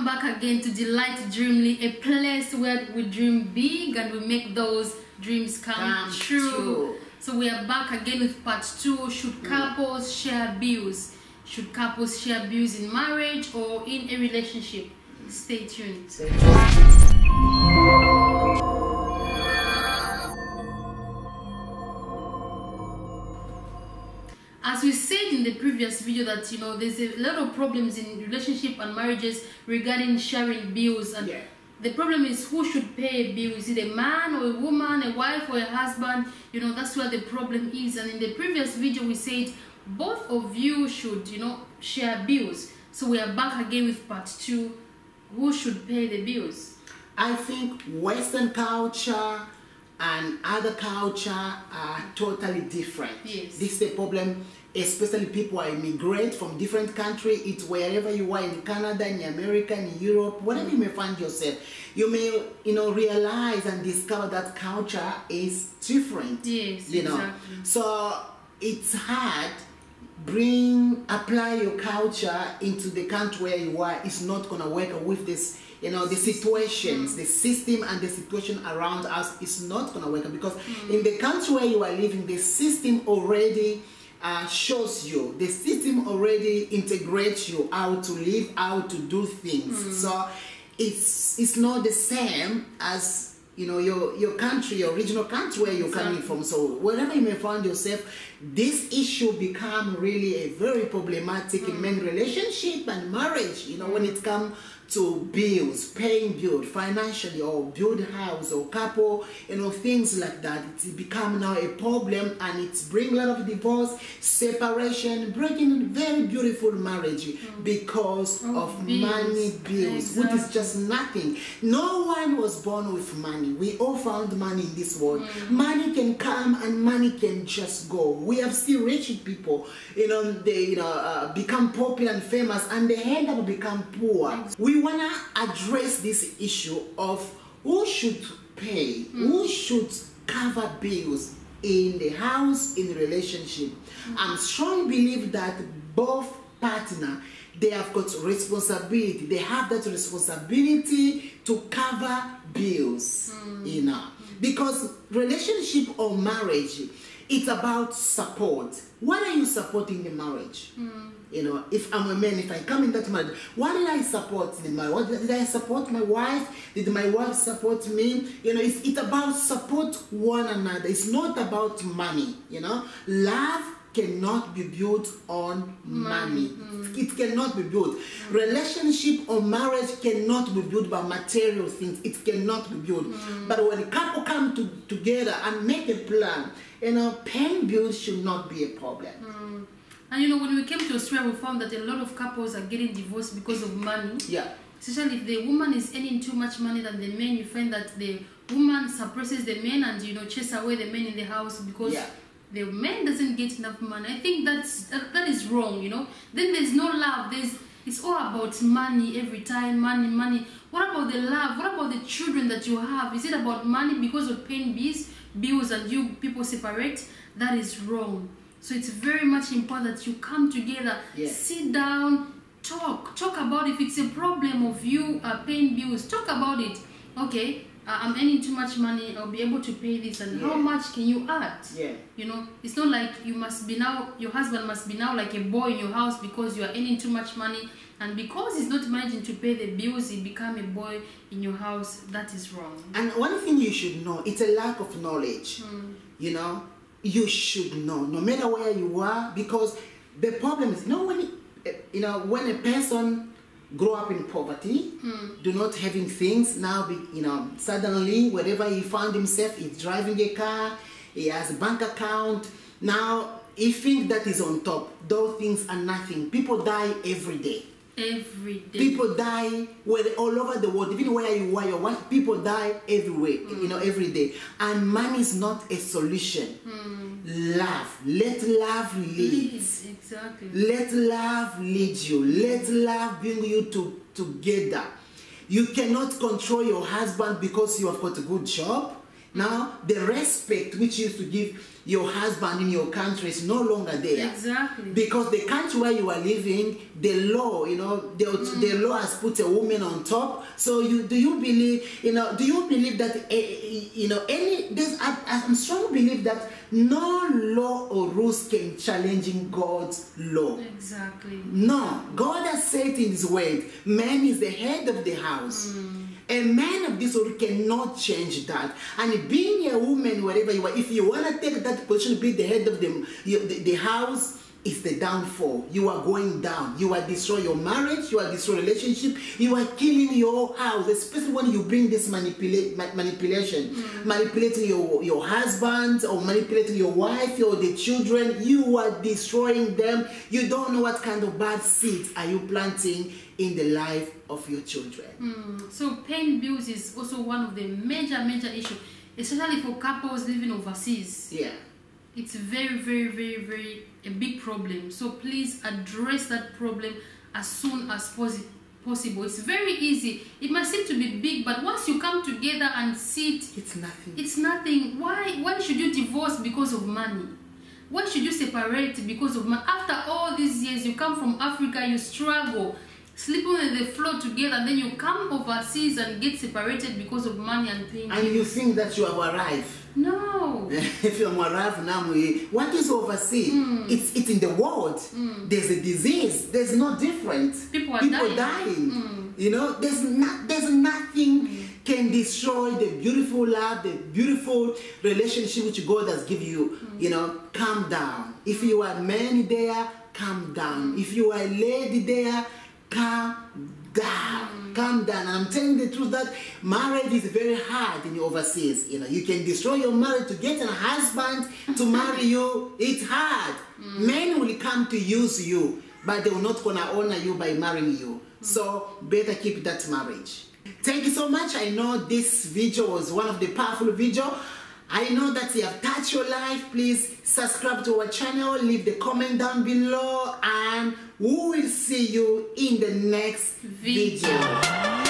Welcome back again to Delight Dreamly, a place where we dream big and we make those dreams come true. So we are back again with part 2. Should couples share bills? Should couples share bills in marriage or in a relationship? Stay tuned. As we said in the previous video that there's a lot of problems in relationship and marriages regarding sharing bills, and the problem is who should pay a bill. Is it a man or a woman, a wife or a husband? That's where the problem is. And in the previous video we said both of you should share bills. So we are back again with part 2. Who should pay the bills? I think Western culture and other culture are totally different. Yes. This is a problem, especially people are immigrant from different countries. It's wherever you are, in Canada, in America, in Europe, wherever you may find yourself, you may realize and discover that culture is different. Yes, exactly. So it's hard. Apply your culture into the country where you are. It's not gonna work with this. The situations, the system and the situation around us is not going to work, because in the country where you are living, the system already shows you, the system already integrates you how to live, how to do things. So it's not the same as your country, your original country where you're coming from. So wherever you may find yourself, this issue become really a very problematic in many relationship and marriage. When it comes to bills, paying bills financially, or build house or couple, things like that. It's become now a problem, and it's bring a lot of divorce, separation, breaking very beautiful marriage because of bills. Money bills, which is just nothing. No one was born with money. We all found money in this world. Money can come and money can just go. We have still rich people, they become popular and famous, and they end up become poor. We want to address this issue of who should pay, who should cover bills in the house, in the relationship. I'm strong believe that both partners, they have got responsibility. They have that responsibility to cover bills, because relationship or marriage, it's about support. What are you supporting the marriage? If I'm a man, if I come in that marriage, what did I support in the marriage? What did I support my wife? Did my wife support me? It's about support one another. It's not about money. Love cannot be built on money. It cannot be built. Relationship or marriage cannot be built by material things. It cannot be built. But when a couple come together and make a plan, paying bills should not be a problem. And when we came to Australia, we found that a lot of couples are getting divorced because of money. Yeah. Especially if the woman is earning too much money than the man, you find that the woman suppresses the man and chase away the man in the house because the man doesn't get enough money. I think that is wrong. Then there's no love. It's all about money every time. Money. What about the love? What about the children that you have? Is it about money because of paying bills and you people separate? That is wrong. So it's very much important that you come together, sit down, talk about if it's a problem of you paying bills. Talk about it. Okay, I'm earning too much money. I'll be able to pay this, and how much can you add? It's not like your husband must be now like a boy in your house because you are earning too much money, and because he's not managing to pay the bills, he become a boy in your house. That is wrong. And one thing you should know, it's a lack of knowledge. You should know, no matter where you are, because the problem is, when a person grow up in poverty, do not having things, now suddenly wherever he found himself, he's driving a car, he has a bank account. Now he thinks that is on top. Those things are nothing. People die every day. Every day. People die all over the world, even where you are, your wife, people die everywhere, every day. And money is not a solution. Love. Let love lead. Exactly. Let love lead you. Let love bring you together. You cannot control your husband because you have got a good job. Now, the respect which you used to give your husband in your country is no longer there. Exactly. Because the country where you are living, the law, the law has put a woman on top. So do you believe that, I strongly believe that no law or rules can challenge God's law. Exactly. No. God has said in His word, man is the head of the house. A man of this world cannot change that. And being a woman, wherever you are, if you want to take that position, be the head of the house, it's the downfall. You are going down. You are destroying your marriage. You are destroying relationship. You are killing your house, especially when you bring this manipulation. Manipulating your husband or manipulating your wife or the children. You are destroying them. You don't know what kind of bad seeds are you planting in the life of your children. So paying bills is also one of the major issues, especially for couples living overseas. Yeah. It's very a big problem. So please address that problem as soon as possible. It's very easy. It might seem to be big, but once you come together and sit, it's nothing. It's nothing. Why should you divorce because of money? Why should you separate because of money? After all these years, you come from Africa, you struggle, sleeping on the floor together, and then you come overseas and get separated because of money and things. And you think that you have arrived. No. If you have arrived now, what is overseas? It's in the world. There's a disease. There's no difference. People are dying. There's nothing can destroy the beautiful love, the beautiful relationship which God has given you. Calm down. If you are a man there, calm down. If you are a lady there, calm down. Calm down. And I'm telling the truth that marriage is very hard in the overseas. You can destroy your marriage to get a husband to marry you. It's hard. Men will come to use you, but they will not gonna honor you by marrying you. So better keep that marriage. Thank you so much. I know this video was one of the powerful videos. I know that you have touched your life. Please subscribe to our channel, leave the comment down below, and we will see you in the next video.